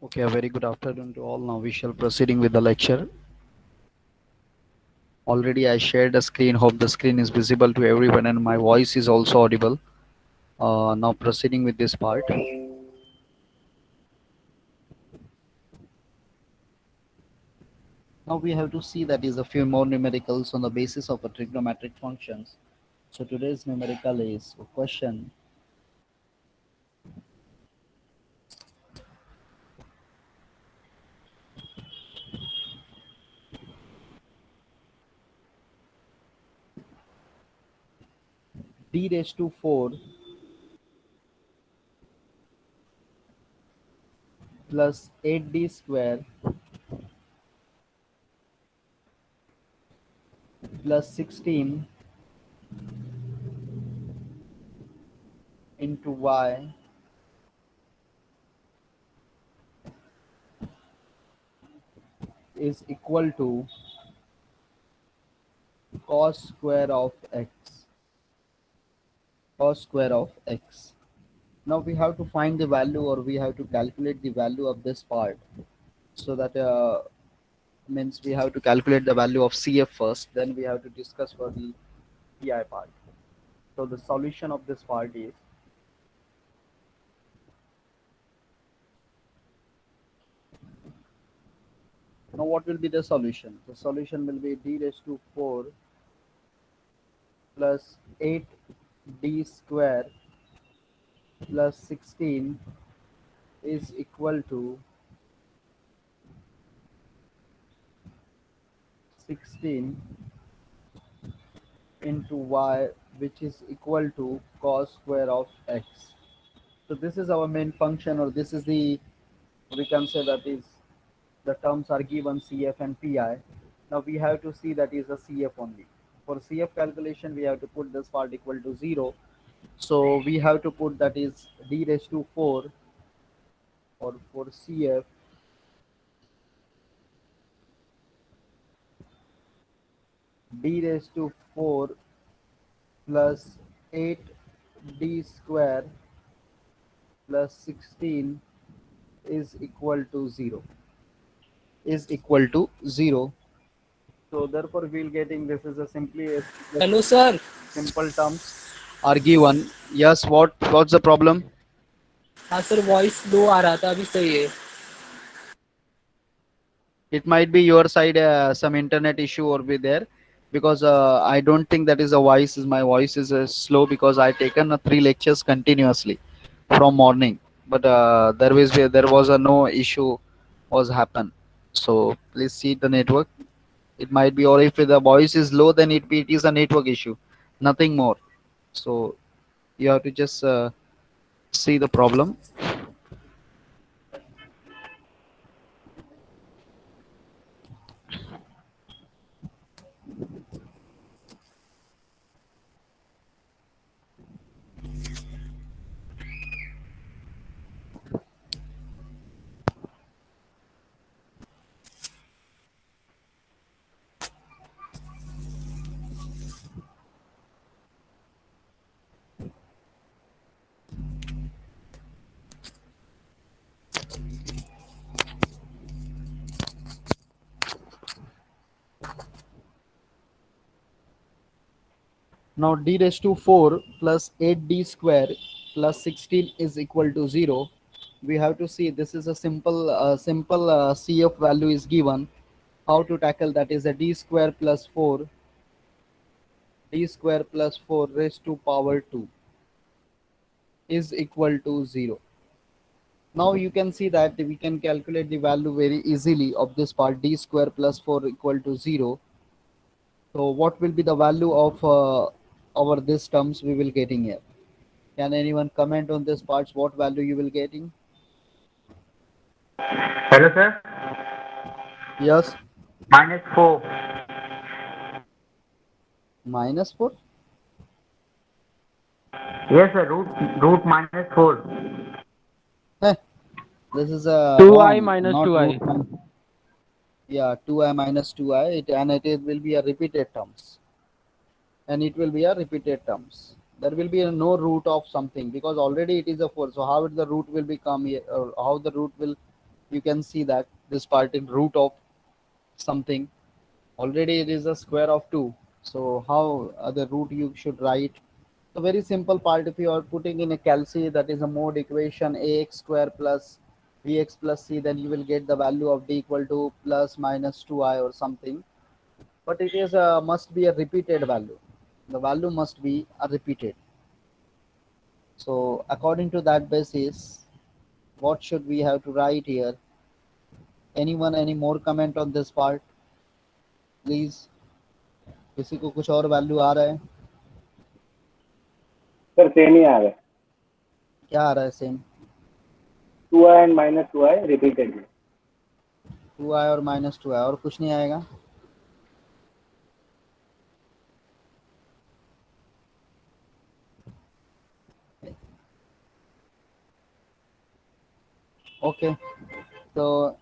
Okay, a very good afternoon to all. Now we shall proceeding with the lecture. Already I shared the screen. Hope the screen is visible to everyone and my voice is also audible. Now proceeding with this part. Now we have to see that is a few more numericals on the basis of a trigonometric functions. So today's numerical is a question d raised to 4 plus 8d square plus 16 into y is equal to cos square of x. Cos square of x. Now we have to find the value or we have to calculate the value of this part. So that means we have to calculate the value of CF first, then we have to discuss for the PI part. So the solution of this part is, now what will be the solution? The solution will be d raised to 4 plus 8d square plus 16 is equal to 16 into y, which is equal to cos square of x. So this is our main function, or this is the, we can say that is the terms are given CF and PI. Now we have to see that is a CF only. For CF calculation, we have to put this part equal to 0. So we have to put that is d raised to 4, or for CF, d raised to 4 plus 8d square plus 16 is equal to 0. Is equal to 0. So therefore we'll getting this is a simply a hello sir. simple terms are given. Yes, what's the problem? हाँ sir, voice लो आ रहा था, अभी सही है. It might be your side, some internet issue or be there, because I don't think that is a voice. Is my voice is slow because I taken 3 lectures continuously from morning, but there was a no issue was happen. So please see the network. It might be, or if the voice is low, then it is a network issue, nothing more. So you have to just see the problem. Now d raised to 4 plus 8d square plus 16 is equal to 0. We have to see this is a simple CF value is given. How to tackle that is a d square plus 4, d square plus 4 raised to power 2 is equal to 0. Now you can see that we can calculate the value very easily of this part, d square plus 4 equal to 0. So what will be the value of our this terms we will getting here? Can anyone comment on this parts? What value you will getting? Hello, sir. Yes, -4. minus 4. Yes, sir. Root -4. Heh, this is 2i wrong. minus Not 2i. root. Yeah, 2i minus 2i. And it will be a repeated terms. And it will be a repeated terms. There will be a no root of something because already it is a 4. So how the root will become here, or how the root will you can see that this part in root of something, already it is a square of 2. So how the root you should write? So very simple part, if you are putting in a calci, that is a mode equation ax square plus bx plus c, then you will get the value of d equal to plus minus 2i or something. But it is must be a repeated value. The value must be a repeated. So according to that basis, what should we have to write here? Anyone, any more comment on this part, please? किसी को कुछ और value आ रहा है? Sir same ही आ रहा है, क्या आ रहा है same? 2i and minus 2i repeated में. 2i और माइनस 2i, और कुछ नहीं आएगा? Okay, so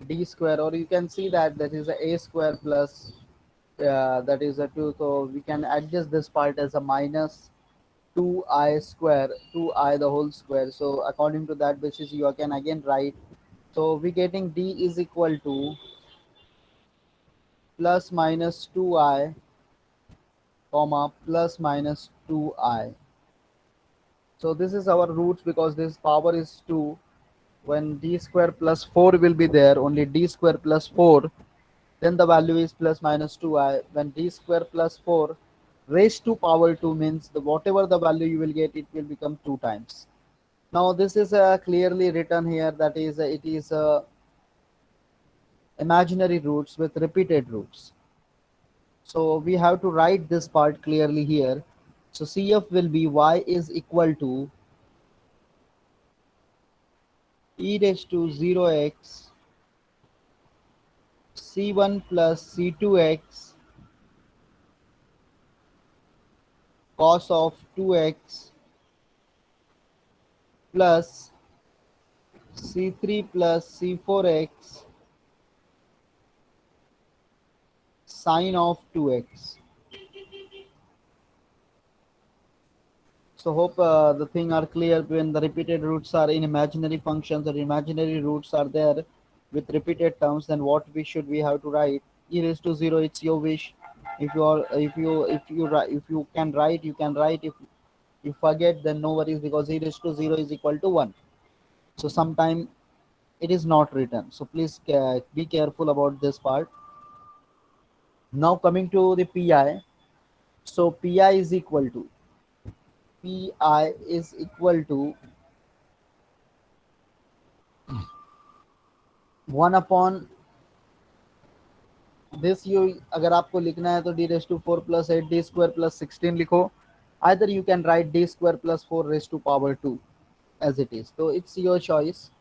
d square, or you can see that that is a square plus that is a 2, so we can adjust this part as a minus 2i square, 2i the whole square. So according to that basis you can again write, so we getting d is equal to plus minus 2i comma plus minus 2i. So this is our roots, because this power is 2. When d square plus 4 will be there, only d square plus 4, then the value is plus minus 2i. When d square plus 4 raised to power 2 means the whatever the value you will get, it will become 2 times. Now this is clearly written here, that is it is imaginary roots with repeated roots. So we have to write this part clearly here. So CF will be y is equal to e raised to 0x c1 plus c2x cos of 2x plus c3 plus c4x sine of 2x. So hope the thing are clear. When the repeated roots are in imaginary functions, or imaginary roots are there with repeated terms, then what we have to write? E raised to 0, it's your wish. If you are if you can write, you can write. If you forget, then no worries, because e raised to 0 is equal to 1. So sometime it is not written, so please be careful about this part. Now coming to the pi, so pi is equal to 1 upon this. You अगर आपको लिखना है तो d raised to 4 plus 8 d square plus 16 लिखो. Either you can write d square plus 4 raised to power 2 as it is, so it's your choice.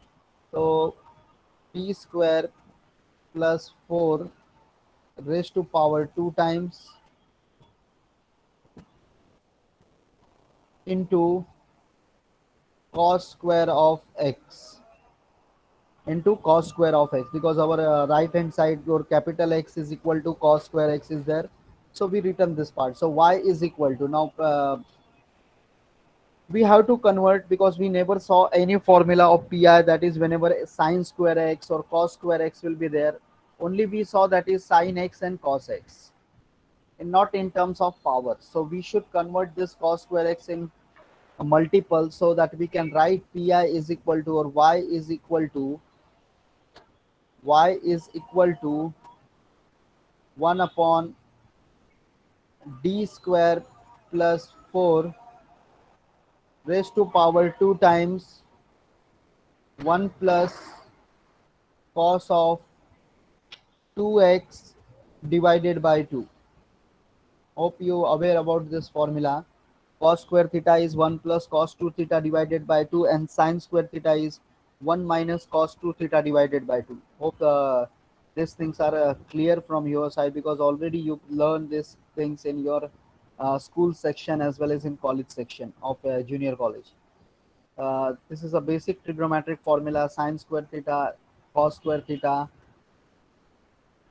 So d square plus 4 raised to power 2 times into cos square of x, into cos square of x, because our right hand side, your capital X is equal to cos square x is there. So we written this part. So y is equal to, now we have to convert, because we never saw any formula of pi, that is whenever sine square x or cos square x will be there, only we saw that is sine x and cos x, and not in terms of power. So we should convert this cos square x in a multiple, so that we can write pi is equal to, or y is equal to 1 upon d square plus 4 raised to power 2 times 1 plus cos of 2x divided by 2. Hope you aware about this formula. Cos square theta is 1 plus cos 2 theta divided by 2, and sine square theta is 1 minus cos 2 theta divided by 2. Hope these things are clear from your side, because already you learned these things in your school section as well as in college section of junior college. This is a basic trigonometric formula: sine square theta, cos square theta.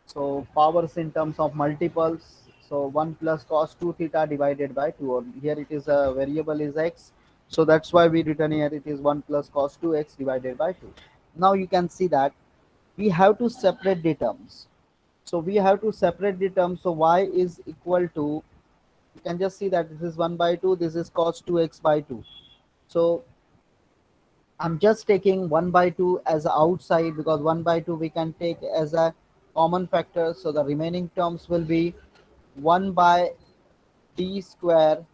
So powers in terms of multiples. So 1 plus cos 2 theta divided by 2. Or here it is a variable is x. So that's why we written here it is 1 plus cos 2x divided by 2. Now you can see that we have to separate the terms. So we have to separate the terms. So y is equal to, you can just see that this is 1 by 2, this is cos 2x by 2. So I'm just taking 1 by 2 as outside, because 1 by 2 we can take as a common factor. So the remaining terms will be 1 by d square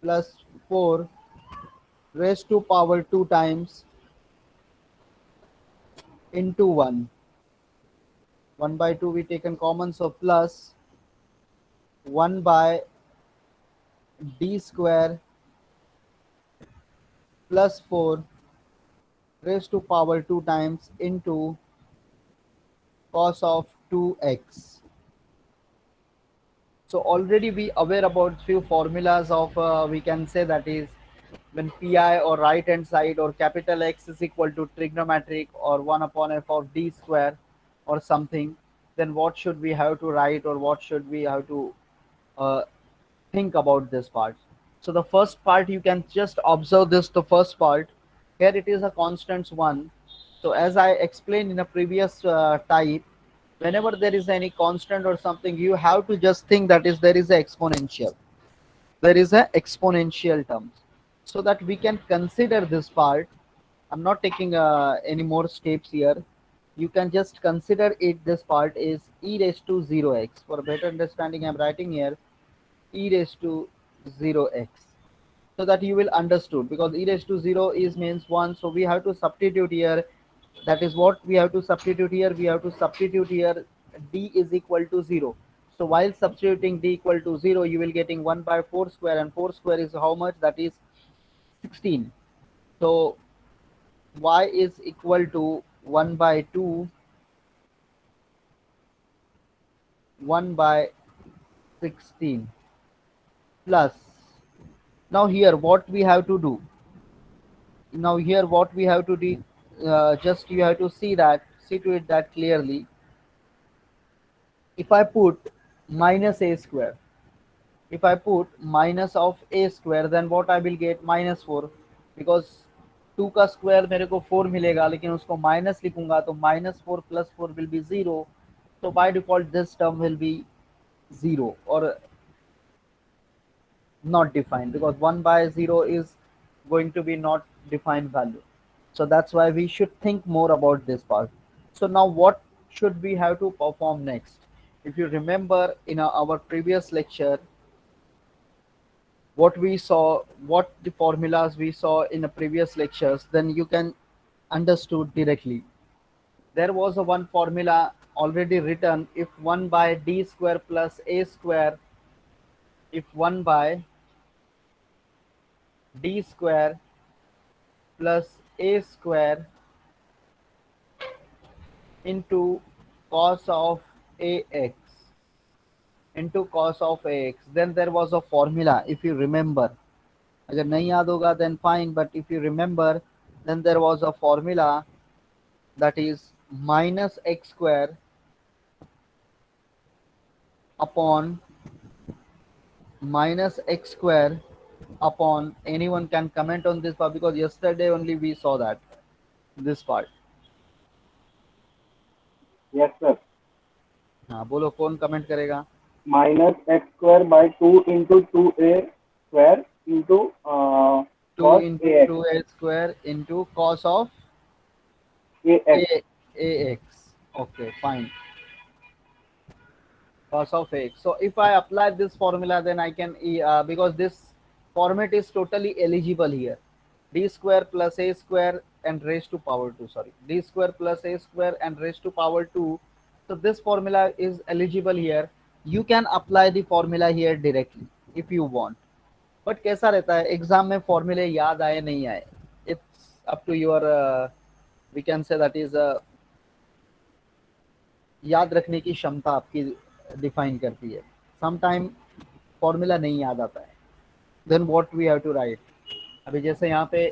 plus 4 raised to power 2 times into 1. 1 by 2 we taken common, so plus 1 by d square plus 4 raised to power 2 times into cos of 2x. So already we aware about few formulas of, we can say that is, when pi or right hand side or capital X is equal to trigonometric or 1 upon f of d square or something, then what should we have to write, or what should we have to uh, think about this part. So the first part, you can just observe this, the first part. Here it is a constants 1. So as I explained in a previous type, whenever there is any constant or something, you have to just think that is there is a exponential. There is a exponential terms. So that we can consider this part. I'm not taking any more steps here. You can just consider it. This part is e raised to 0x. For better understanding, I'm writing here e raised to 0x, so that you will understood, because e raised to 0 is means 1, so we have to substitute here. That is what we have to substitute here. We have to substitute here d is equal to 0. So while substituting d equal to 0, you will getting 1 by 4 square, and 4 square is how much? That is 16. So y is equal to 1 by 2, 1 by 16 plus. Now here what we have to do, now here what we have to do, just you have to see that, see to it that clearly. If I put minus a square, if I put minus of a square, then what I will get? Minus 4, because 2 का square मेरे को 4 मिलेगा, लेकिन उसको minus लिखूंगा तो minus 4 plus 4 will be 0. So by default this term will be 0 or not defined, because 1 by 0 is going to be not defined value. So that's why we should think more about this part. So now what should we have to perform next? If you remember in our previous lecture, what we saw, what the formulas we saw in the previous lectures, then you can understood directly. There was a one formula already written: if 1 by d square plus a square, if 1 by d square plus a square into cos of ax, into cos of ax, then there was a formula. If you remember, अगर नहीं याद होगा then fine, but if you remember, then there was a formula, that is minus x square upon minus x square upon, anyone can comment on this part, because yesterday only we saw that this part. Yes, sir. हाँ बोलो, कौन comment करेगा? Minus x square by 2 into 2a square into 2 cos into ax. 2a square into cos of ax. ax. Okay, fine. Cos of x. So if I apply this formula, then I can, because this format is totally eligible here. D square plus a square and raised to power 2. Sorry, d square plus a square and raised to power 2. So this formula is eligible here. You can apply the formula here directly if you want. But कैसा रहता है exam में, फॉर्मूले याद आए नहीं आए, it's up to your, we can say that is, याद रखने की क्षमता आपकी डिफाइन करती है. सम टाइम फॉर्मूला नहीं याद आता है, then what we have to write. अभी जैसे यहाँ पे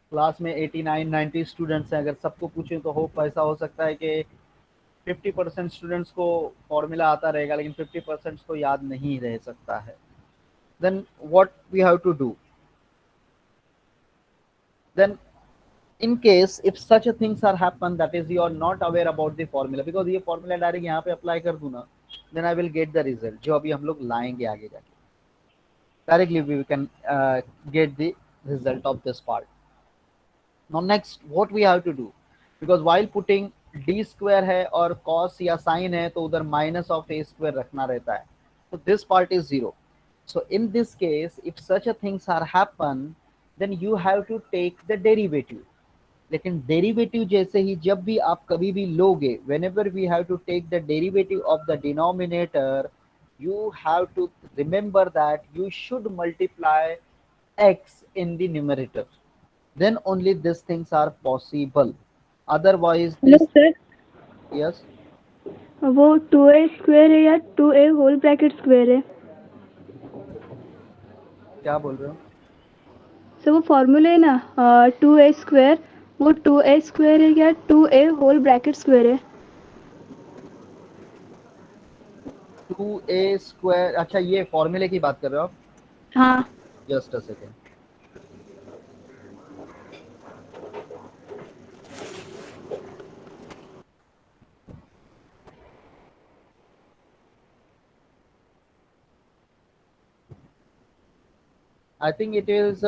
क्लास में 89-90 स्टूडेंट्स हैं, अगर सबको पूछें तो होप ऐसा हो सकता है कि 50% स्टूडेंट्स को फॉर्मूला आता रहेगा, लेकिन 50% को याद नहीं रह सकता है. Then what we have to do? then in case if such a things are happen, that is you are not aware about the formula, because ये formula डायरेक्ट यहाँ पे अप्लाई कर दूँ ना, then I will get the result जो अभी हम लोग लाएंगे आगे जाके, directly we can get the result of this part. Now next what we have to do, because while putting d square है और cos या sin है तो उधर minus of a square रखना रहता है, so this part is 0. So in this case if such a things are happen, then you have to take the derivative. लेकिन डेरिवेटिव जैसे ही जब भी आप कभी भी लोगे, whenever we have to take the derivative of the denominator, you have to remember that you should multiply x in the numerator, then only these things are possible, otherwise hello this. Sir, Yes, वो 2a square है या 2a whole bracket square है? क्या बोल रहे हो? Sir वो formula है ना 2a स्क्वायर, वो 2a स्क्वायर है या 2a होल ब्रैकेट स्क्वायर है? 2a स्क्वायर, अच्छा ये फॉर्मूले की बात कर रहे हो आप? हाँ just a second. I think it is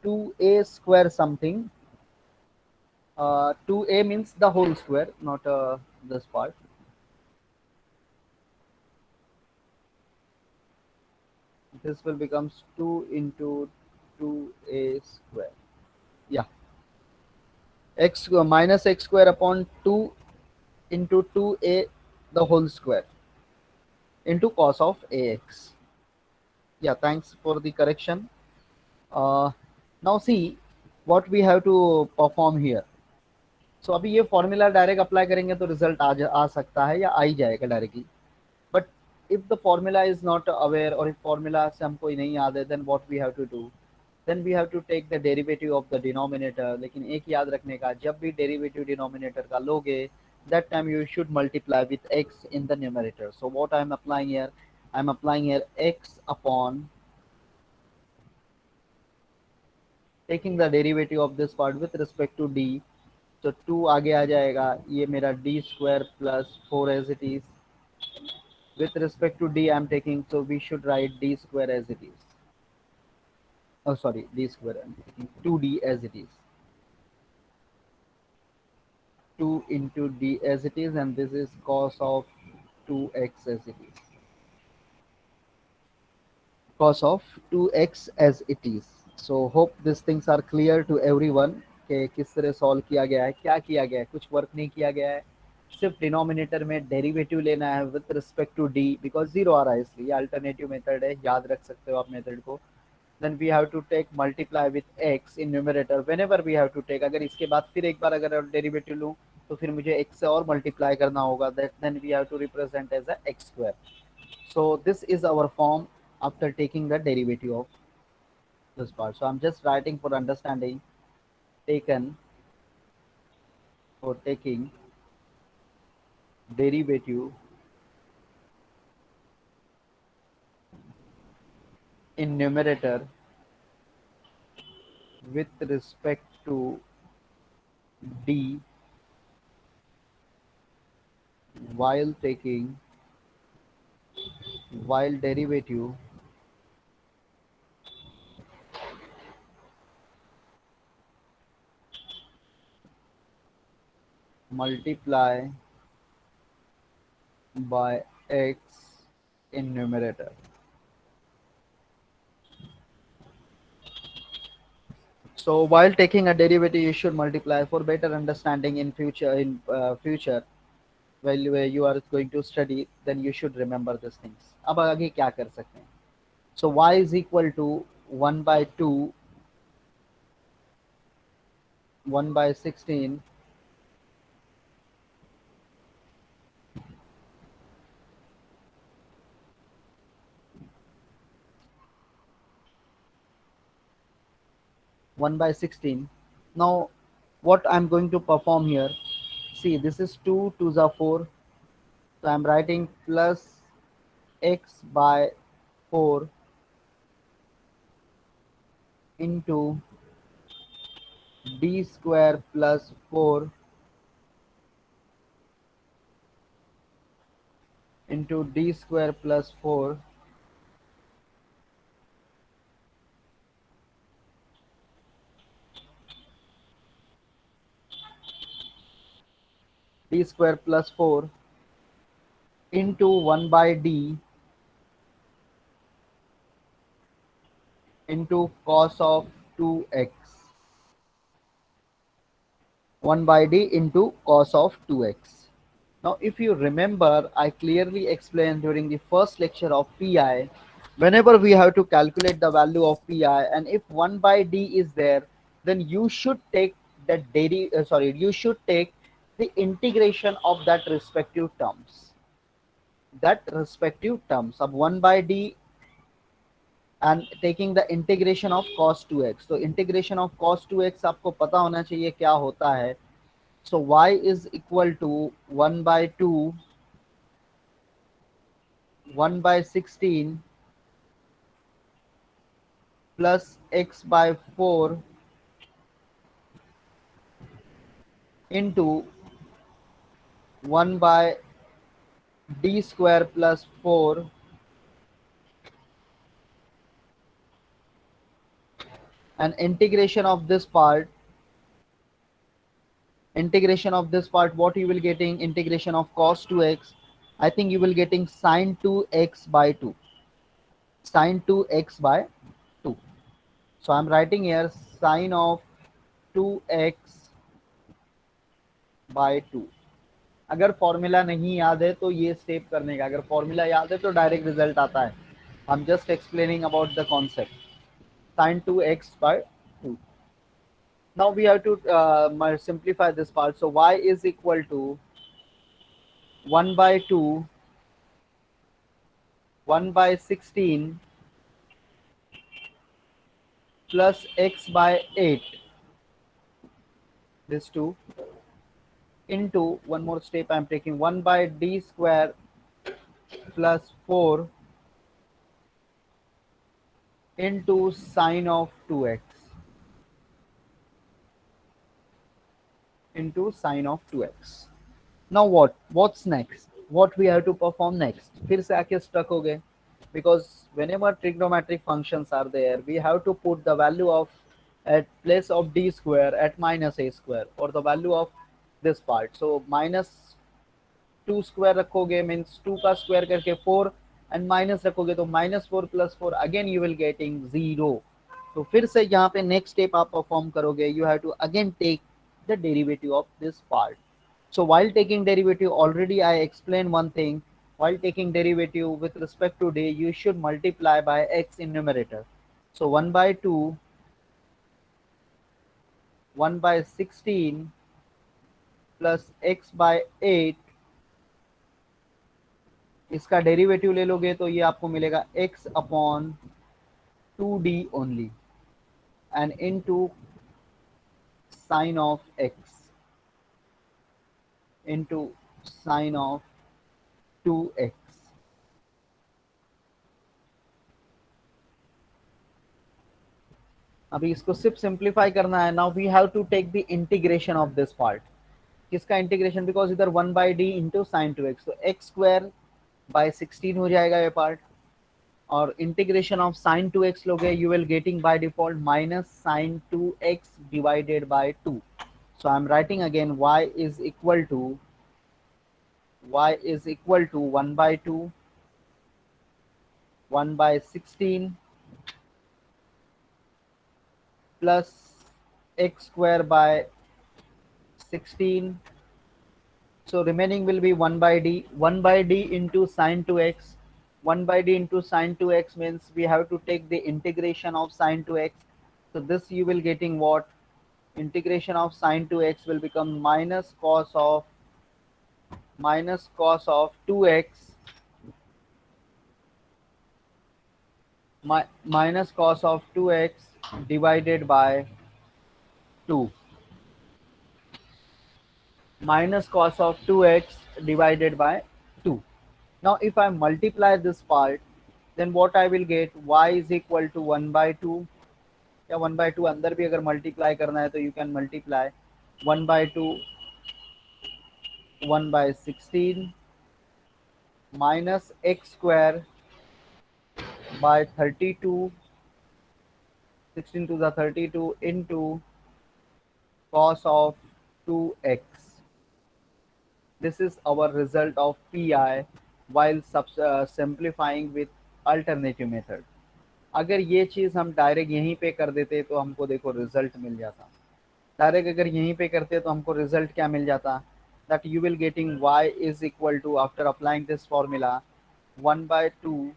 2a square something. 2a means the whole square, not this part. This will becomes 2 into 2a square. Yeah, x minus x square upon 2 into 2a the whole square into cos of ax. Yeah, thanks for the correction. Now see what we have to perform here. So अभी ये formula direct apply करेंगे तो result आ सकता है या आ ही जाएगा directly, but if the formula is not aware, और इफ फॉर्मूला से हमको ही नहीं याद है, then what we have to do, then we have to take the derivative of the denominator. लेकिन एक याद रखने का, जब भी डेरिवेटिव डिनोमिनेटर का लोगे, that time you should multiply with x in the numerator. So what I am applying here, I am applying here x upon taking the derivative of this part with respect to d. तो 2 आगे आ जाएगा, ये मेरा D square plus 4 as it is. With respect to d I'm taking, so we should write d square as it is. Oh sorry, d square, I'm taking 2d as it is. 2 into d as it is, and this is cos of 2x as it is. Cos of 2x as it is. So hope these things are clear to everyone कि किस तरह solve किया गया है, क्या किया गया है. कुछ वर्क नहीं किया गया है, सिर्फ डिनोमिनेटर में डेरिवेटिव लेना है with respect to d, because zero आ रहा है इसलिए. अल्टरनेटिव मेथड है, याद रख सकते हो आप मेथड को. Then we have to take multiply with X in numerator whenever we have to take. अगर इसके बाद फिर एक बार अगर डेरिवेटिव लूँ तो फिर मुझे एक्स से और मल्टीप्लाई करना होगा, then we have to represent as a X square. So this is our form after taking the derivative of this part. So I'm just writing for understanding, taken for taking derivative in numerator with respect to d while derivative multiply by x in numerator. So while taking a derivative you should multiply. For better understanding in future while you are going to study, then you should remember these things. अब आगे क्या कर सकते हैं? So y is equal to 1 by 2, 1 by 16 1 by 16. Now what I'm going to perform here, see this is 2 2s are 4, so I'm writing plus x by 4 into d square plus 4 into d square plus 4 d square plus 4 into 1 by d into cos of 2x. 1 by d into cos of 2x. Now, if you remember, I clearly explained during the first lecture of pi, whenever we have to calculate the value of pi, and if 1 by d is there, then you should take that you should take the integration of that respective terms. Of 1 by d and taking the integration of cos 2x. So integration of cos 2x आपको पता होना चाहिए क्या होता है. So y is equal to 1 by 2, 1 by 16 plus x by 4 into 1 by d square plus 4 and integration of this part, what you will getting, integration of cos 2x, I think you will getting sin 2x by 2. Sin 2x by 2. So I'm writing here sin of 2x by 2. अगर formula नहीं याद है तो ये step करने का, अगर formula याद है तो डायरेक्ट रिजल्ट आता है. I am just explaining about the concept. sin 2x by 2. Now we have to simplify this part. So y is equal to 1 by 2, 1 by 16 plus x by 8, this 2, into one more step I am taking 1 by d square plus 4 into sine of 2x. Now what's next? What we have to perform next? फिर से आके stuck हो गए, because whenever trigonometric functions are there, we have to put the value of at place of d square at minus a square, or the value of this part. So minus 2 square रखोगे means 2 का square करके 4, and minus रखोगे तो minus 4 plus 4, again you will getting 0. तो फिर से यहाँ पे next step आप perform करोगे, you have to again take the derivative of this part. So while taking derivative, already I explained one thing. While taking derivative with respect to d, you should multiply by x in numerator. So 1 by 2, 1 by 16 plus x by 8, इसका derivative ले लोगे तो ये आपको मिलेगा x upon 2d only, and into sine of x into sine of 2x. अभी इसको सिर्फ सिंप्लीफाई करना है. Now we have to take the integration of this part. किसका इंटीग्रेशन? बिकॉज इधर 1 by d into sine 2x, तो x square bye 16 हो जाएगा ये पार्ट, और इंटीग्रेशन ऑफ साइन 2x लोगे, you will getting by default minus sine 2x divided by 2. So I'm writing again y is equal to 1 by 2, 1 by 16 plus x square by 16. So remaining will be 1 by d. 1 by d into sine 2x. 1 by d into sine 2x means we have to take the integration of sine 2x. So this you will getting what? Integration of sine 2x will become minus cos of 2x minus cos of 2x divided by 2. Minus cos of 2x divided by 2. Now if I multiply this part, then what I will get? Y is equal to 1 by 2, या 1/2 अंदर भी अगर multiply करना है तो you can multiply 1/2 1/16 minus x square by 32 16 to the 32 into cos of 2x. This is our result of pi while simplifying with alternative method. अगर ये चीज़ हम डायरेक्ट यहीं पे कर देते तो हमको देखो रिजल्ट मिल जाता, डायरेक्ट अगर यहीं पे करते तो हमको रिजल्ट क्या मिल जाता, that you will getting y is equal to, after applying this formula, 1/2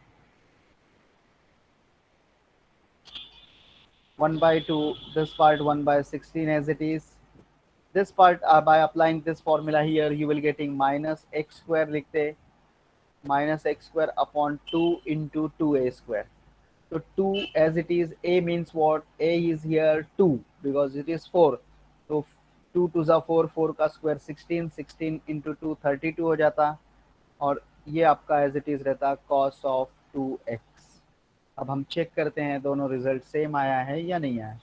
this part 1/16 as it is. This part by applying this formula here you will getting minus x square लिखते, minus x square upon 2 into 2a square. So 2 as it is, a means what, a is here 2 because it is 4. So 2 to the 4, 4 का square 16, 16 into 2 32 हो जाता, और ये आपका as it is रहता cos of 2x. अब हम check करते हैं दोनों रिजल्ट सेम आया है या नहीं आया.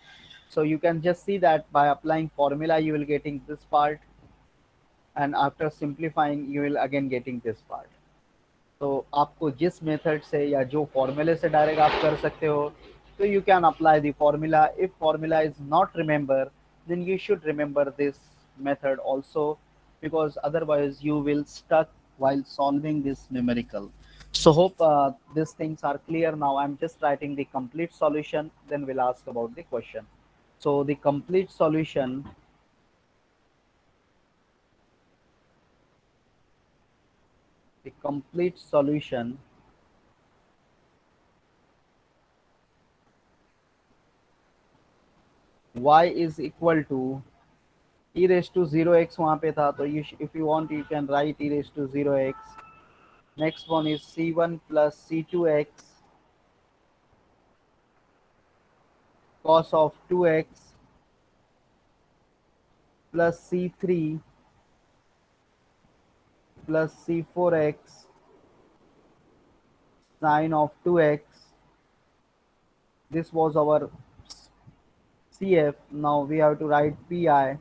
So you can just see that by applying formula you will getting this part, and after simplifying you will again getting this part. तो आपको जिस मेथड से या जो फॉर्मूले से डायरेक्ट आप कर सकते हो, तो you can apply the formula. If formula is not remember then you should remember this method also, because otherwise you will stuck while solving this numerical. So hope these things are clear now. I'm just writing the complete solution, then we'll ask about the question. So the complete solution, y is equal to e raised to 0x वहाँ पे था, तो if you want you can write e raised to 0x. Next one is c1 plus c2x cos of 2x plus c3 plus c4x sin of 2x. This was our CF. Now we have to write PI.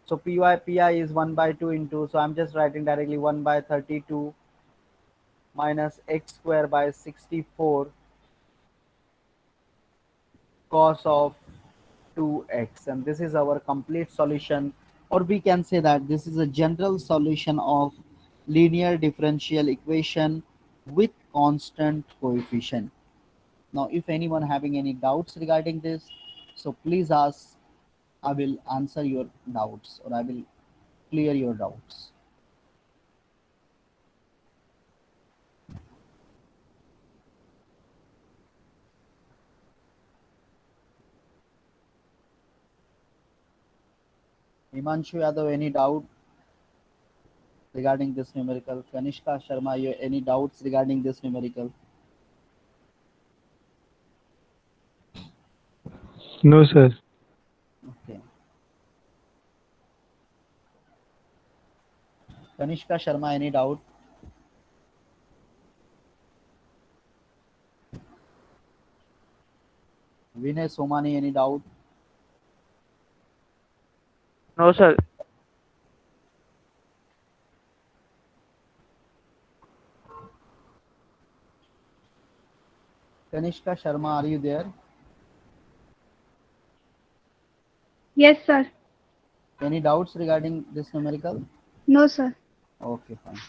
So PI is 1/2 into, so I'm just writing directly 1/32 minus x square by 64 cos of 2x, and this is our complete solution, or we can say that this is a general solution of linear differential equation with constant coefficient. Now if anyone having any doubts regarding this, so please ask. I will answer your doubts, or I will clear your doubts. Himanshu Yadav, any doubt regarding this numerical? Kanishka Sharma, you any doubts regarding this numerical? No, sir. Okay. Kanishka Sharma, any doubt? Vinay Somani, any doubt? No, sir. Kanishka Sharma, are you there? Yes, sir. Any doubts regarding this numerical? No, sir. Okay, fine.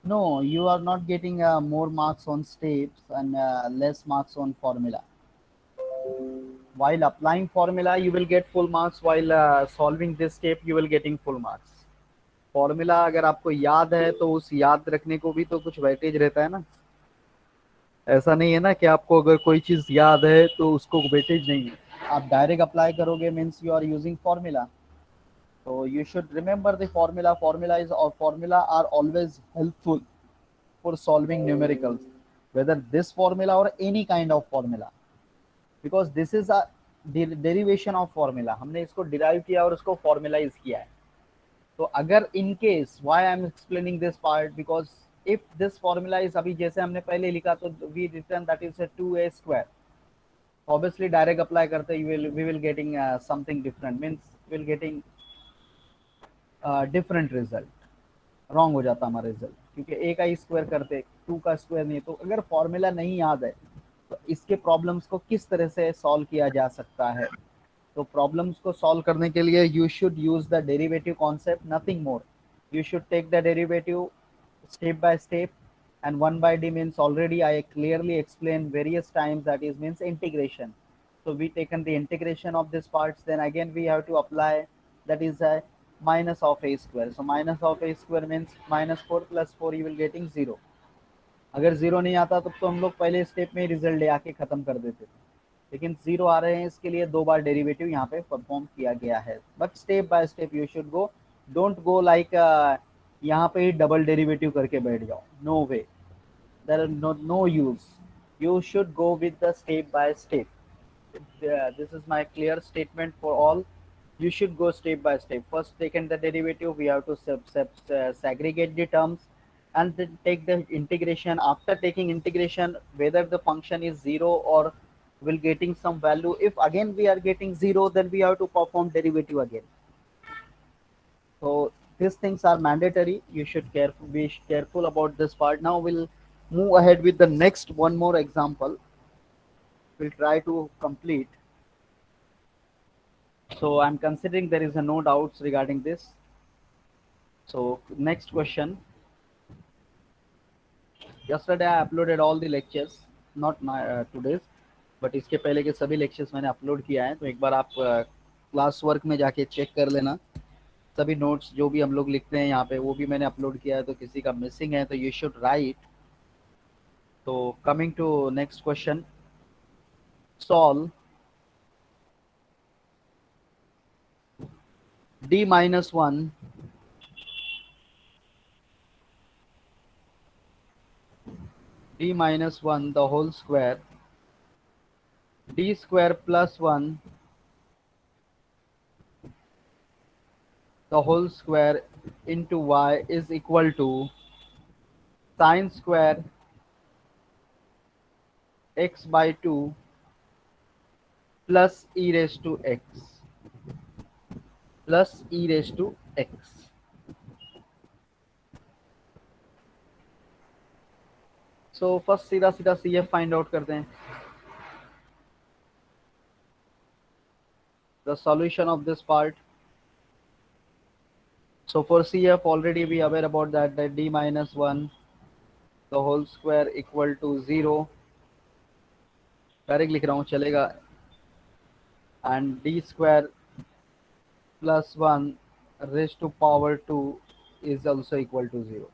No, you are not getting more marks on steps and less marks on formula. While applying formula, you will get full marks. While solving this step, you will getting full marks. Formula अगर आपको याद है तो उस याद रखने को भी तो कुछ वेटेज रहता है ना. ऐसा नहीं है ना कि आपको अगर कोई चीज याद है तो उसको वेटेज नहीं है. आप डायरेक्ट अप्लाई करोगे means you are using formula. So you should remember the formula. Formula are always helpful for solving numericals, whether this formula or any kind of formula. Because this is a derivation of formula, हमने इसको derive किया और उसको formalise किया है. तो अगर in case why I am explaining this part, because if this formula is, अभी जैसे हमने पहले लिखा तो we return that is 2a square. Obviously direct apply करते we will getting something different, means will getting different result. Wrong हो जाता हमारा रिजल्ट, क्योंकि ए का ही स्क्वायर करते, 2 का स्क्वायर नहीं. तो अगर फॉर्मूला नहीं याद है तो इसके प्रॉब्लम्स को किस तरह से सॉल्व किया जा सकता है. तो प्रॉब्लम्स को सॉल्व करने के लिए you should use the derivative concept, nothing more. You should take the derivative step by step, and 1 by d means already I clearly explained various times, that is means integration. So we taken the integration of this parts, then again we have to apply, that is a minus of a square. So minus of a square means minus 4 plus 4 you will getting 0. अगर zero नहीं आता तो हम लोग पहले step में result ले आके खत्म कर देते थे, लेकिन जीरो आ रहे हैं इसके लिए दो बार डेरिवेटिव यहाँ पे परफॉर्म किया गया है. But step by step you should go, don't go like यहाँ पे ही डबल डेरिवेटिव करके बैठ जाओ, no way, there is no use. You should go with the step by step. This is my clear statement for all. You should go step by step. First taken the derivative, we have to segregate the terms and then take the integration. After taking integration, whether the function is 0 or will getting some value, if again we are getting 0, then we have to perform derivative again. So these things are mandatory. You should be careful about this part. Now we'll move ahead with the next one more example. We'll try to complete. So I'm considering there is no doubts regarding this. So next question. Yesterday I uploaded all the lectures, not today's, but इसके पहले के सभी lectures मैंने upload किया है. तो एक बार आप class work में जाके check कर लेना. सभी notes जो भी हम लोग लिखते हैं यहाँ पे वो भी मैंने upload किया है. तो किसी का missing है तो you should write. So coming to next question. Solve d minus 1 d minus 1 the whole square, d square plus 1 the whole square into y is equal to sine square x by 2 plus e raised to x plus e raised to x. So first सीधा सीधा CF find out करते हैं. The solution of this part. So for CF already we are aware about that d minus 1 the whole square equal to 0. Direct लिख रहा हूँ चलेगा. And d square plus 1 raised to power 2 is also equal to 0.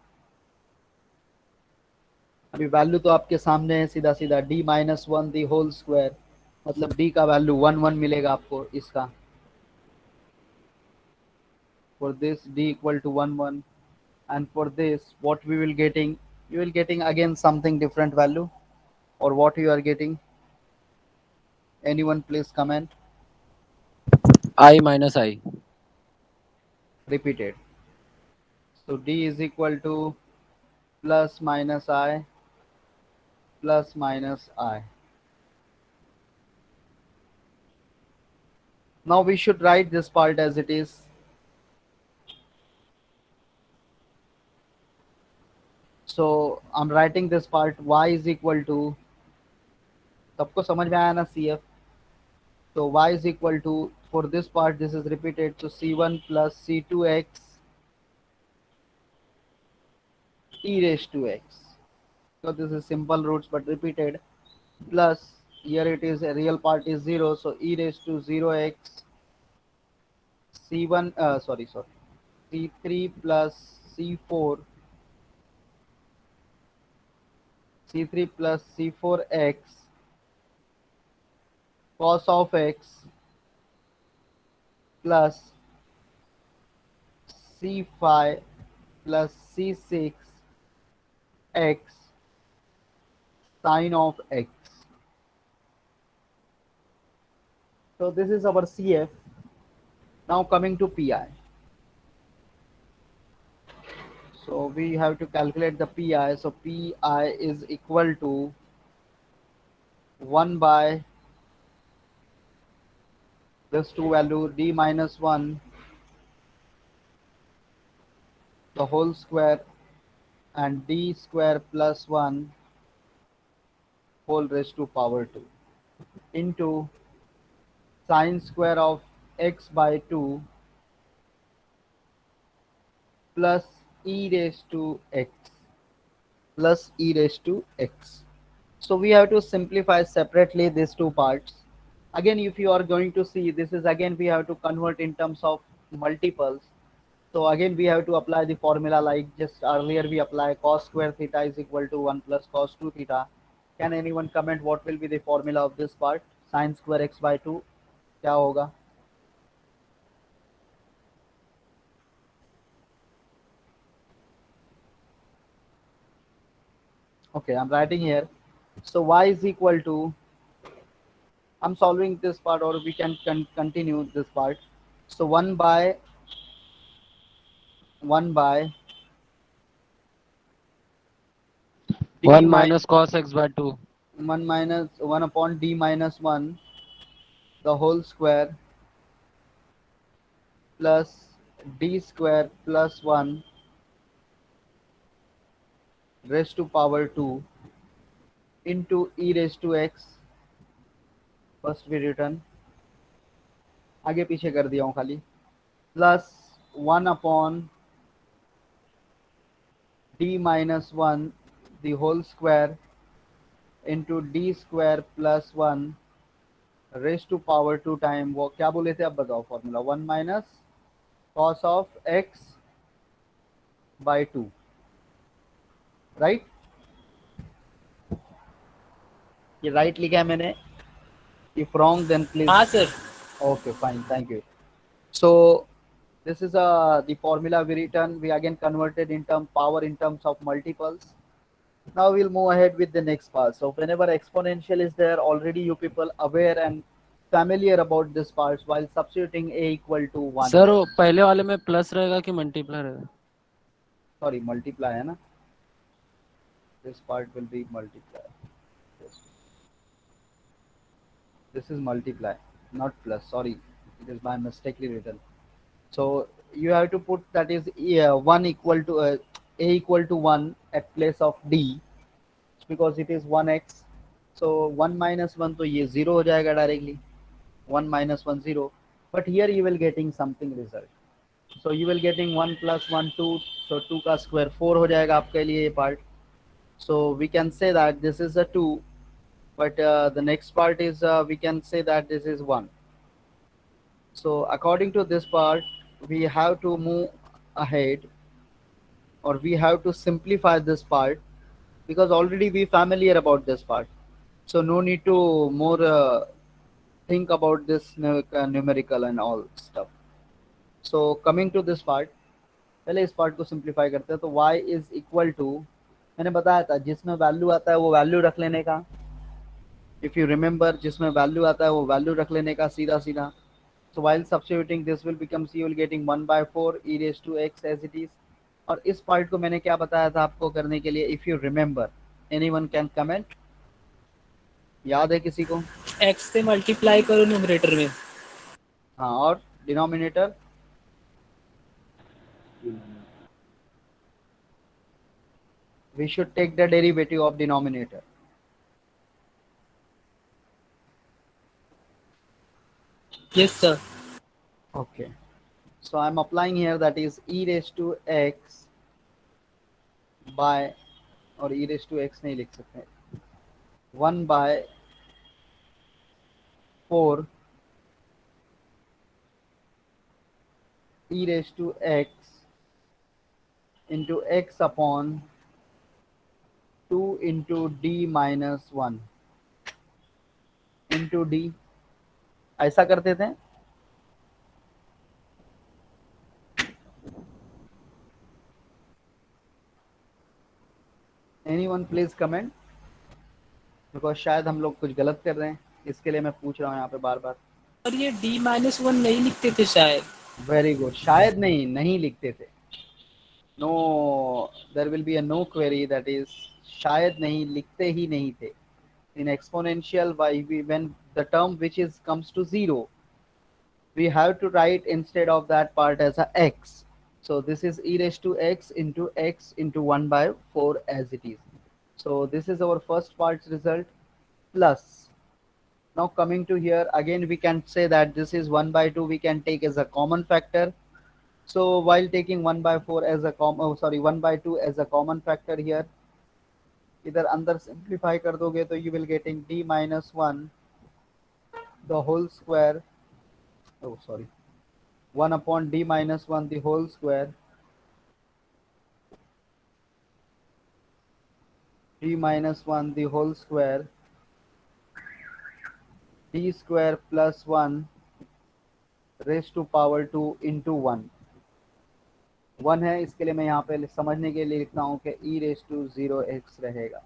अभी value तो आपके सामने है सीधा सीधा. d minus 1 the whole square मतलब d का वैल्यू 1 1 मिलेगा आपको इसका. For this d equal to 1 1, and for this what we will getting, you will getting again something different value, or what you are getting. Anyone please comment. I minus I. Repeated. So d is equal to plus minus I plus minus I. Now we should write this part as it is. So I'm writing this part, y is equal to, सबको समझ में आया ना CF. So y is equal to, for this part this is repeated, so c1 plus c2x e raised to x. So this is simple roots but repeated, plus here it is a real part is 0, so e raised to 0x c1 c3 plus c4 c3 plus c4x cos of x plus c5 plus c6 x sine of x. So this is our CF. Now coming to PI. So we have to calculate the PI. So PI is equal to 1 by this two value d minus 1 the whole square and d square plus 1 whole raised to power 2 into sine square of x by 2 plus e raised to x plus e raised to x. So we have to simplify separately these two parts. Again, if you are going to see, this is again we have to convert in terms of multiples. So again we have to apply the formula like just earlier we apply cos square theta is equal to 1 plus cos 2 theta. Can anyone comment what will be the formula of this part? Sine square x by 2 क्या होगा? Okay, I'm writing here. So y is equal to, I'm solving this part or we can continue this part. So 1 by 1 d minus cos x by 2. 1 minus 1 upon d minus 1 the whole square plus d square plus 1 raised to power 2 into e raised to x. First भी return आगे पीछे कर दिया हूँ खाली plus 1 upon d minus 1 the whole square into D square plus 1 raise to power 2 time वो क्या बोले थे अब बताओ formula 1 minus cos of x by 2 right ये राइट लिखा है मैंने if wrong then please हाँ sir. okay fine thank you so this is the formula we written we again converted in term power in terms of multiples. Now we'll move ahead with the next part. So whenever exponential is there already you people aware and familiar about this parts while substituting a equal to 1 sir वो पहले वाले में plus रहेगा कि multiply रहेगा? sorry multiply है ना this part will be multiply this is multiply not plus sorry it is by mistakenly written. So you have to put that is 1 equal to a equal to 1 at place of d because it is 1x. So 1 minus 1 तो ये 0 हो जाएगा directly 1 minus 1 0 but here you will getting something result. So you will getting 1 plus 1 2 so 2 का square 4 हो जाएगा आपके लिए ये part. So we can say that this is a 2 but the next part is we can say that this is 1. So according to this part we have to move ahead or we have to simplify this part because already we familiar about this part, so no need to more think about this numerical and all stuff. So coming to this part पहले इस part को simplify करते हैं. तो y is equal to मैंने बताया था जिसमें वैल्यू आता है वो वैल्यू रख लेने का. If you remember जिसमें वैल्यू आता है वो वैल्यू रख लेने का सीधा सीधा. So while substituting this will become you will getting 1 by 4 e raised to x as it is. और इस पार्ट को मैंने क्या बताया था आपको करने के लिए if you remember anyone can comment याद है किसी को? x से मल्टीप्लाई करो न्यूमरेटर में. हाँ और denominator we should take the derivative of denominator. Yes sir. Okay, so I'm applying here that is e raised to x by और e raised to x नहीं लिख सकते 1 by 4 e raised to x into x upon 2 into d minus 1 into d ऐसा करते थे. Anyone please comment because शायद हम लोग कुछ गलत कर रहे हैं इसके लिए मैं पूछ रहा हूँ यहाँ पे बार बार. और ये d-1 नहीं लिखते थे शायद। वेरी गुड, शायद नहीं लिखते थे। No, there will be a no query, that is शायद नहीं लिखते ही नहीं थे। In exponential, when the term which is comes to 0, we have to write instead of that part as a x. So this is e raised to x into 1 by 4 as it is. So this is our first part's result. Plus, now coming to here again, we can say that this is 1 by 2 we can take as a common factor. So while taking 1 by 4 as a 1 by 2 as a common factor here, इधर अंदर simplify कर दोगे तो you will getting d-1 the whole square, 1 upon d-1 the whole square, d-1 the whole square, d square plus 1 raised to power 2 into 1 है, इसके लिए मैं यहाँ पे समझने के लिए लिखता हूँ कि e raised to 0x रहेगा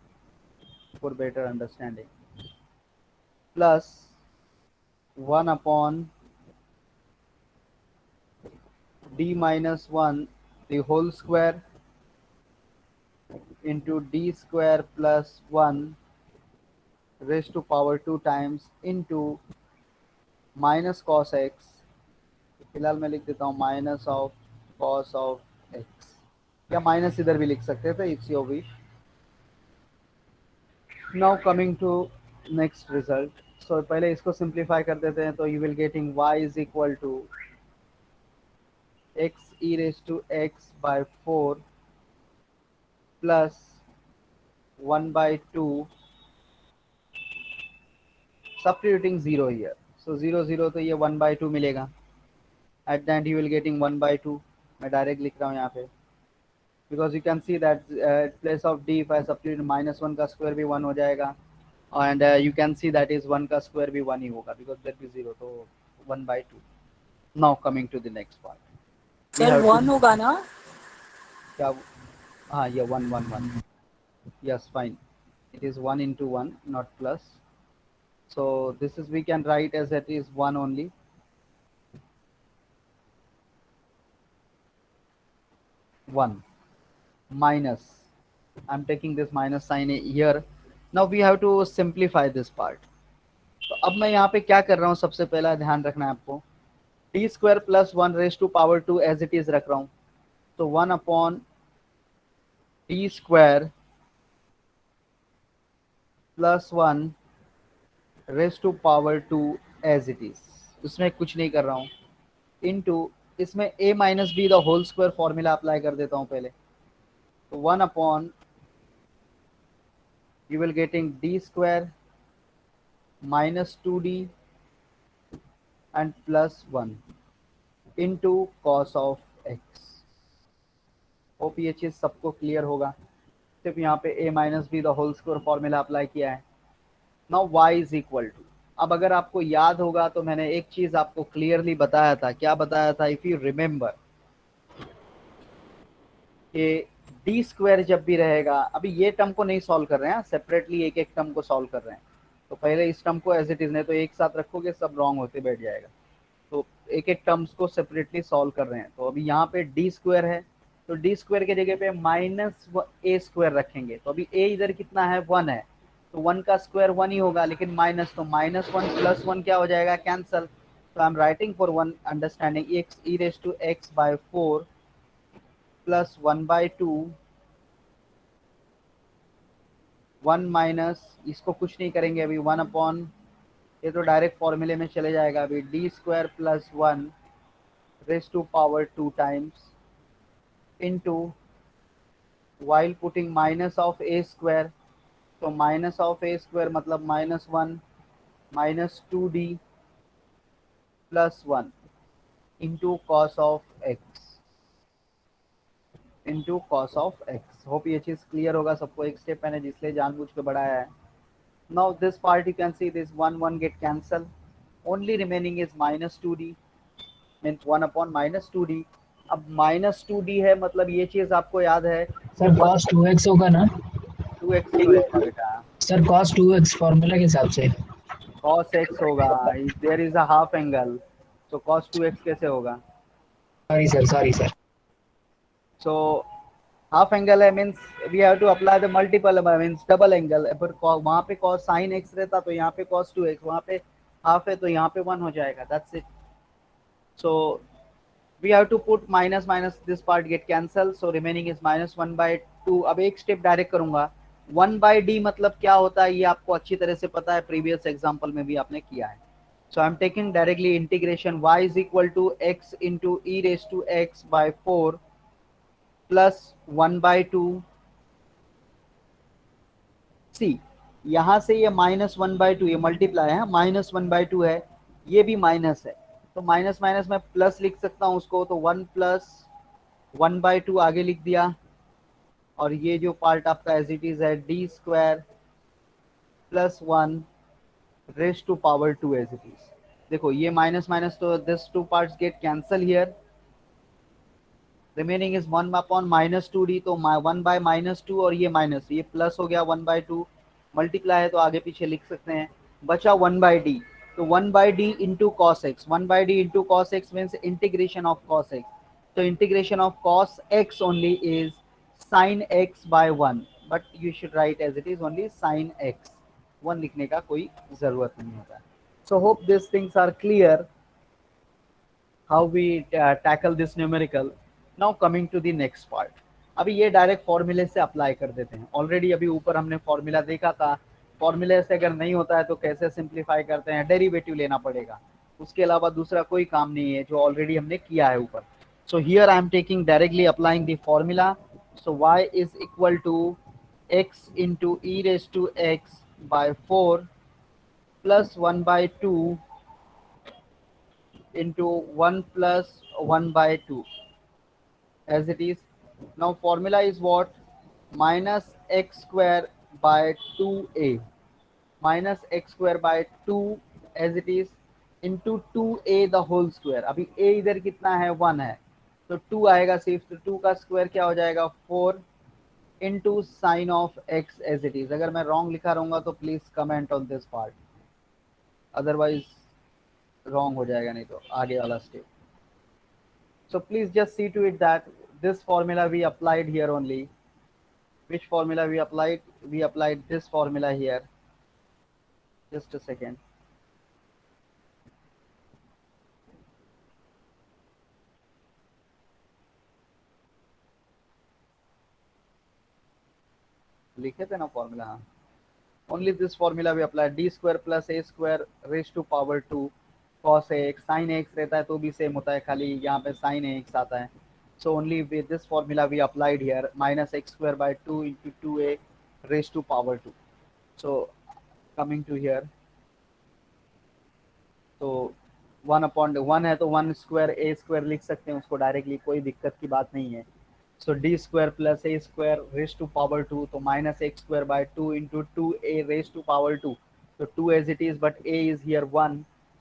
for better understanding, plus 1 upon d-1 the whole square into d square plus 1 raised to power 2 times into minus cos x, फिलहाल मैं लिख देता हूँ minus of cos of x, या माइनस इधर भी लिख सकते थे, it's your wish. Now coming to next result, so पहले इसको सिंप्लीफाई कर देते हैं, तो you will getting y is equal to x e raised to x by 4 plus 1 by 2 substituting 0 here, so 0 0 तो ये 1 by 2 मिलेगा, at the end you will getting 1 by 2, मैं डायरेक्ट लिख रहा हूँ यहाँ पे, because you can see that place of d if I substitute -1 का स्क्वायर भी 1 हो जाएगा, and you can see that is 1 का स्क्वायर भी 1 ही होगा, because that be 0, तो 1 by 2. Now coming to the next part, sir 1 होगा ना? क्या, हाँ ये 1 1 1, yes fine, it is 1 into 1 not plus, so this is we can write as it is 1 only, minus, I'm taking this minus sign here. Now we have to simplify this part. तो अब मैं यहाँ पे क्या कर रहा हूँ, सबसे पहला ध्यान रखना है आपको, d square plus 1 raise to power 2 as it is रख रहा हूँ, तो 1 upon d square plus 1 raise to power 2 as it is, उसमें कुछ नहीं कर रहा हूँ, इनटू इसमें a minus B the whole square formula apply कर देता हूँ पहले, तो 1 अपॉन you will getting d square minus 2d and plus 1 into cos of x. Hope ये चीज सबको क्लियर होगा, सिर्फ यहाँ पे a minus B the whole square formula apply किया है। Now y is equal to, अब अगर आपको याद होगा तो मैंने एक चीज आपको क्लियरली बताया था, क्या बताया था, इफ यू रिमेम्बर, कि डी स्क्वायर जब भी रहेगा, अभी ये टर्म को नहीं सॉल्व कर रहे हैं, सेपरेटली एक एक टर्म को सॉल्व कर रहे हैं, तो पहले इस टर्म को एज इट इज, नहीं तो एक साथ रखोगे सब रॉन्ग होते बैठ जाएगा, तो एक एक टर्म्स को सेपरेटली सॉल्व कर रहे हैं। तो अभी यहाँ पे डी स्क्वायर है, तो डी स्क्वायर के जगह पे माइनस ए स्क्वायर रखेंगे, तो अभी ए इधर कितना है, 1 है, तो 1 का स्क्वायर 1 ही होगा, लेकिन माइनस, तो -1 प्लस 1 क्या हो जाएगा, कैंसल, तो I am writing for one understanding x e raised to x by 4 plus 1 by 2, 1 minus, इसको कुछ नहीं करेंगे अभी, 1 अपॉन, ये तो डायरेक्ट फॉर्मूले में चले जाएगा, अभी D square plus 1 raise to power 2 times into, while putting minus of A square, तो माइनस ऑफ ए स्क्वायर मतलब -1 minus 2d plus 1 into cos of X, into cos of X. Hope ये चीज़ clear होगा सबको, एक step मैंने जिसलिए जानबूझ के बढ़ाया है। Now this part you can see this 1 1 get cancel, only remaining is -2d, means 1 upon -2d। अब -2d है, मतलब ये चीज़ आपको याद है, सर cos 2x होगा ना? 2x क्यों रहेगा बेटा, सर cos 2x फॉर्मूला के हिसाब से। cos x होगा, there is a half angle, so cos 2x कैसे होगा? Sorry sir So half angle है means we have to apply the multiple means double angle, पर वहाँ पे cos sin x रहता तो यहाँ पे cos 2x, वहाँ पे half है तो यहाँ पे 1 हो जाएगा, that's it. So we have to put minus minus, this part get cancelled, so remaining is minus 1/2. अब एक स्टेप डायरेक्ट करूंगा, 1/d मतलब क्या होता है ये आपको अच्छी तरह से पता है, प्रीवियस एग्जांपल में भी आपने किया है. So I'm taking directly integration y is equal to x into e raised to x by 4 plus 1/2. सी यहाँ से ये -1/2, ये मल्टीप्लाई है, -1/2 है, ये भी माइनस है, तो माइनस माइनस में प्लस लिख सकता हूँ उसको, तो 1 प्लस 1/2 आगे लिख दिया, और ये जो पार्ट आपका एज इट इज है D square plus 1 raise to power 2 as it is. देखो ये माइनस माइनस, तो this two parts get cancel here, remaining is 1/-2d, तो 1/-2, और ये माइनस, ये प्लस हो गया 1/2, मल्टीप्लाई है तो आगे पीछे लिख सकते हैं, बचा 1/d, तो 1/d into cos x, 1/d into cos x means integration of cos x, तो integration of cos x only is sine x by 1, but you should write as it is only sine x, 1 लिखने का कोई जरूरत नहीं होता. So hope this things are clear how we tackle this numerical. Now coming to the next part. अभी ये direct फॉर्मूले से अप्लाई कर देते हैं. ऑलरेडी अभी ऊपर हमने फॉर्मूला देखा था, फॉर्मूले से अगर नहीं होता है तो कैसे सिंप्लीफाई करते हैं, डेरिवेटिव लेना पड़ेगा, उसके अलावा दूसरा कोई काम नहीं है, जो ऑलरेडी हमने किया है ऊपर. So here I am taking directly applying the formula. So y is equal to x into E raise to X by 4 plus 1/2 into 1 plus 1/2 as it is. Now formula is what? Minus x square by 2a, minus x square by 2 as it is into 2a the whole square. अभी a इधर कितना है, 1 है, तो 2 आएगा सिर्फ, तो 2 का स्क्वायर क्या हो जाएगा, 4 into sin of x as it is. अगर मैं रॉन्ग लिखा रहूंगा तो please comment on this part, otherwise wrong हो जाएगा नहीं तो आगे वाला step. So please just see to it that this formula we applied here only. Which formula we applied? We applied this formula here. Just a second. लिखे थे ना formula, हाँ. Only this formula we applied, d square plus a square raised to power 2 cos ax, sin ax रहता है तो भी same होता है, खाली यहाँ पे sin ax आता है. So only with this formula we applied here, minus x square by 2 into 2a raised to power 2. So coming to here, तो 1/1 है तो 1 स्क्वायर a स्क्वायर लिख सकते हैं उसको डायरेक्टली, कोई दिक्कत की बात नहीं है. So d square plus a square raised to power 2, तो minus x square by 2 into 2a raised to power 2, तो 2 as it is, but a is here 1,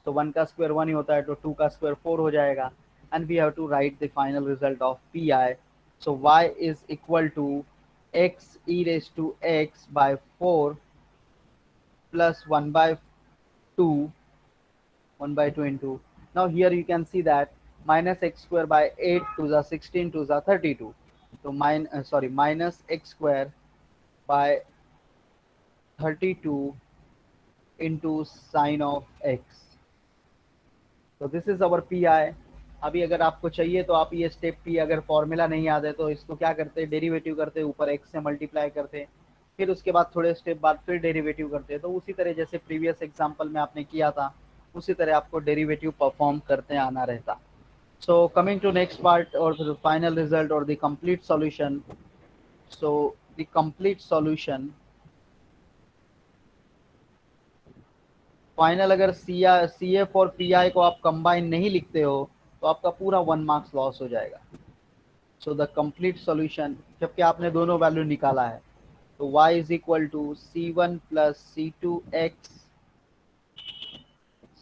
so 1 का स्क्वायर 1 ही होता है, तो 2 का स्क्वायर 4 हो जाएगा, and we have to write the final result of pi. So y is equal to x e raised to x by 4 plus 1/2 into, now here you can see that minus x square by 8 to the 16 to the 32, so minus x square by 32 into sine of x. So this is our pi. अभी अगर आपको चाहिए तो आप ये step p, अगर formula नहीं याद है तो इसको क्या करते, डेरिवेटिव करते, ऊपर x से मल्टीप्लाई करते, फिर उसके बाद थोड़े स्टेप बाद फिर डेरिवेटिव करते, तो उसी तरह जैसे प्रीवियस एग्जांपल में आपने किया था उसी तरह आपको डेरिवेटिव परफॉर्म करते आना रहता. So coming to next part or the final result or the complete solution. So the complete solution, final अगर CF और PI को आप कंबाइन नहीं लिखते हो तो आपका पूरा 1 मार्क्स लॉस हो जाएगा. सो द कंप्लीट सॉल्यूशन, जबकि आपने दोनों वैल्यू निकाला है, तो y is equal to C1 plus C2x,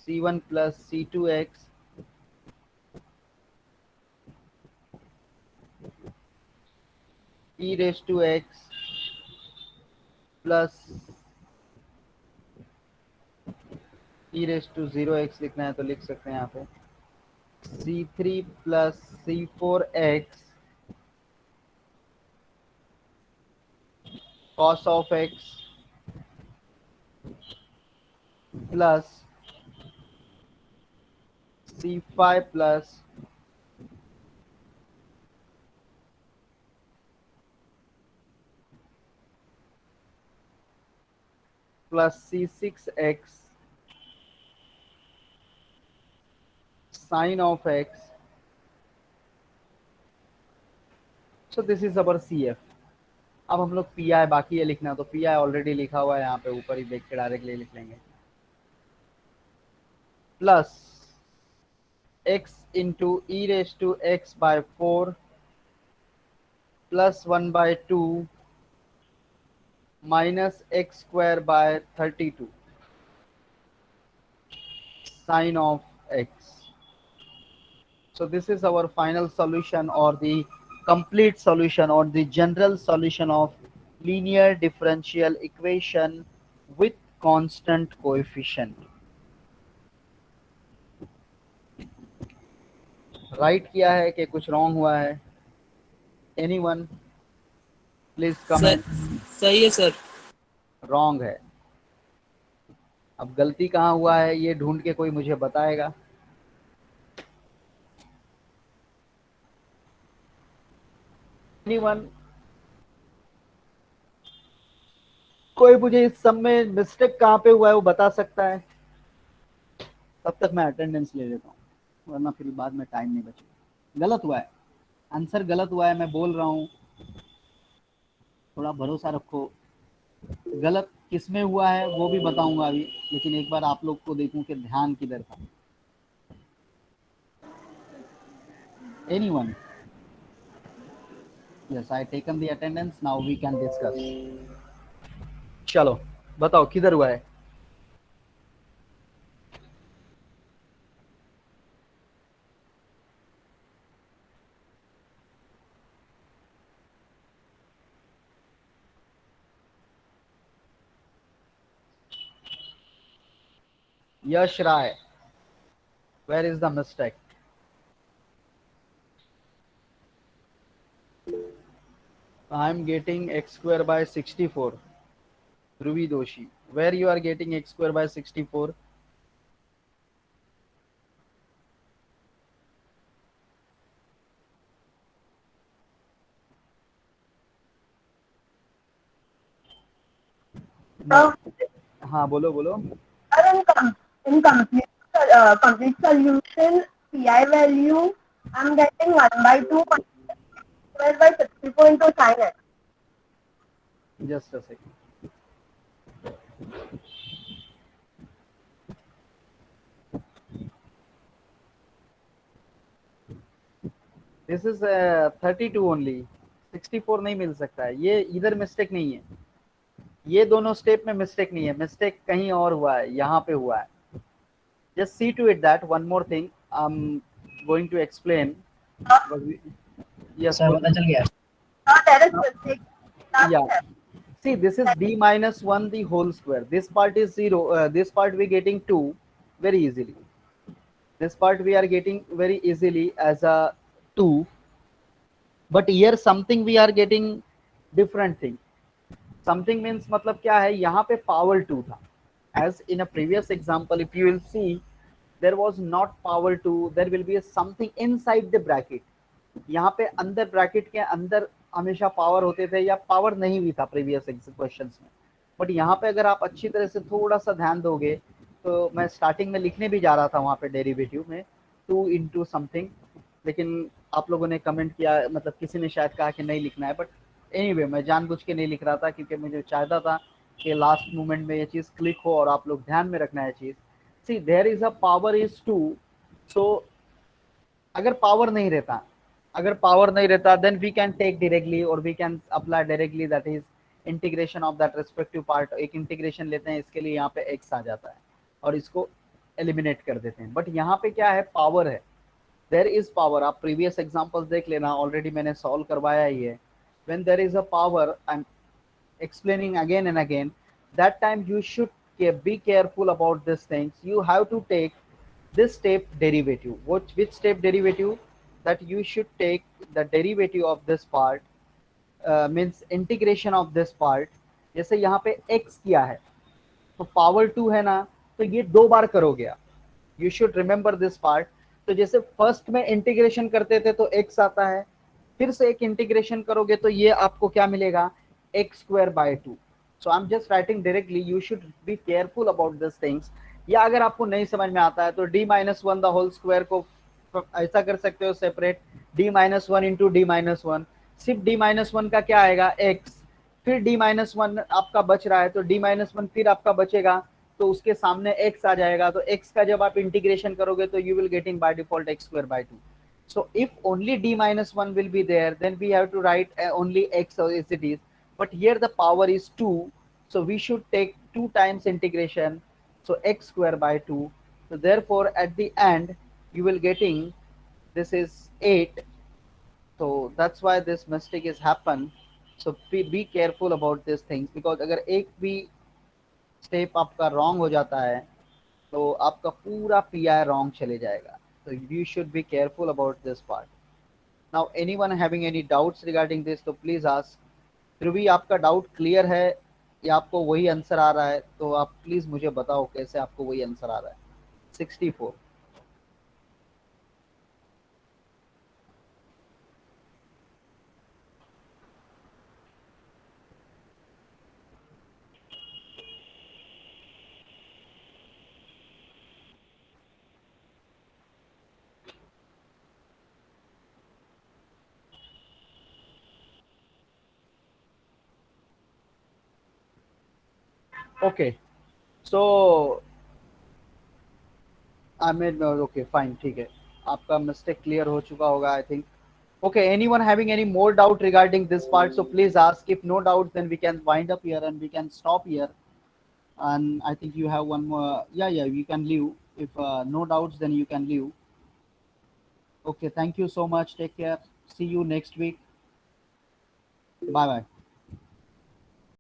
C1 plus C2x e raised to x plus e raise to 0x लिखना है तो लिख सकते हैं यहाँ पे c3 plus c4x cos of x plus c5 plus c6x sin of x. So this is our CF. अब हम लोग PI बाकी है लिखना, तो PI ऑलरेडी लिखा हुआ है यहाँ पे ऊपर ही देख के डायरेक्टली लिख लेंगे plus x into e raise to x by 4 plus 1 by 2 minus x square by 32 sin of x. So this is our final solution or the complete solution or the general solution of linear differential equation with constant coefficient. Right किया है कि कुछ wrong हुआ है? Anyone? Please comment. सही है sir. Wrong है। अब गलती कहाँ हुआ है ये ढूंढ के कोई मुझे बताएगा? Anyone? कोई मुझे इस सब में मिस्टेक कहाँ पे हुआ है वो बता सकता है? तब तक मैं अटेंडेंस ले लेता हूँ वरना फिर बाद में टाइम नहीं बचेगा। गलत हुआ है, आंसर गलत हुआ है, मैं बोल रहा हूँ, थोड़ा भरोसा रखो। गलत किस में हुआ है वो भी बताऊंगा अभी, लेकिन एक बार आप लोग को देखूं कि ध्यान किधर था। Anyone? Yes, I taken the attendance. Now we can discuss. चलो बताओ किधर हुआ है? Yash Rai, where is the mistake? I am getting x square by 64. Dhruvi Doshi, where you are getting x square by 64? No. हाँ बोलो बोलो। In complete solution, PI value, I'm getting 1 by 2 square by 64 into sin x. Just a second. This is 32 only. 64 नहीं मिल सकता है, ये इधर mistake नहीं है, ये दोनों स्टेप में मिस्टेक नहीं है, मिस्टेक कहीं और हुआ है, यहाँ पे हुआ है। Just see to it that one more thing I'm going to explain. Yes, sir पता चल गया। There is mistake. yeah. See, this is d minus 1 the whole square. This part is 0. This part we getting 2 very easily. This part we are getting very easily as a 2. But here something we are getting different thing. Something means मतलब क्या है, यहाँ पे power 2 था. As in a previous example, if you will see, there was not power 2. There will be something inside the bracket. यहाँ पे अंदर bracket के अंदर हमेशा पावर होते थे या पावर नहीं भी था प्रीवियस क्वेश्चंस में, बट यहाँ पे अगर आप अच्छी तरह से थोड़ा सा ध्यान दोगे तो मैं स्टार्टिंग में लिखने भी जा रहा था वहाँ पे डेरिवेटिव में 2 into समथिंग, लेकिन आप लोगों ने कमेंट किया, मतलब किसी ने शायद कहा कि नहीं लिखना है, बट एनीवे मैं जानबूझ के नहीं लिख रहा था क्योंकि मुझे चाहता था कि लास्ट मोमेंट में ये चीज़ क्लिक हो और आप लोग ध्यान में रखना है चीज़। See there is a power is 2, so अगर पावर नहीं रहता then we can take directly or we can apply directly, that is integration of that respective part। एक इंटीग्रेशन लेते हैं, इसके लिए यहाँ पे x आ जाता है और इसको एलिमिनेट कर देते हैं, बट यहाँ पे क्या है, पावर है, देयर इज पावर। आप प्रीवियस एग्जांपल्स देख लेना, ऑलरेडी मैंने सॉल्व करवाया ही है। When there is a power, I am explaining again and again, that time you should be careful about these things. You have to take this step derivative. Which step derivative? That you should take the derivative of this part, means integration of this part. जैसे यहाँ पे x किया है तो power 2 है ना, तो ये 2 बार करोगे आप. You should remember this part. तो जैसे फर्स्ट में इंटीग्रेशन करते थे तो x आता है, फिर से एक इंटीग्रेशन करोगे तो ये आपको क्या मिलेगा, x²/2. So I am just writing directly. You should be careful about this things. या अगर आपको नहीं समझ में आता है तो d-1 द होल स्क्वायर को ऐसा कर सकते हो सेपरेट, d-1 इंटू d-1. सिर्फ d-1 का क्या आएगा, x. फिर d-1 आपका बच रहा है तो d-1 फिर आपका बचेगा तो उसके सामने x आ जाएगा. तो x का जब आप इंटीग्रेशन करोगे तो you will getting by default x²/2. So if only d-1 will be there, then we have to write only x as it is. But here the power is 2, so we should take 2 times integration, so x²/2. So therefore at the end you will getting, this is 8. So that's why this mistake is happen. So be careful about these things, because अगर एक भी step आपका wrong हो जाता है तो आपका पूरा पीआई रॉन्ग चले जाएगा. So you should be careful about this part. Now anyone having any doubts regarding this, तो please ask. फिर भी आपका डाउट क्लियर है या आपको वही आंसर आ रहा है तो आप प्लीज मुझे बताओ कैसे आपको वही आंसर आ रहा है. 64. Okay so I mean okay fine, ठीक है, आपका मिस्टेक क्लियर हो चुका होगा I think. Okay, anyone having any more doubt regarding this part, so please ask. If no doubt then we can wind up here and we can stop here. And I think you have one more. Yeah, you can leave. If no doubts, then you can leave. Okay, thank you so much. Take care. See you next week. Bye bye.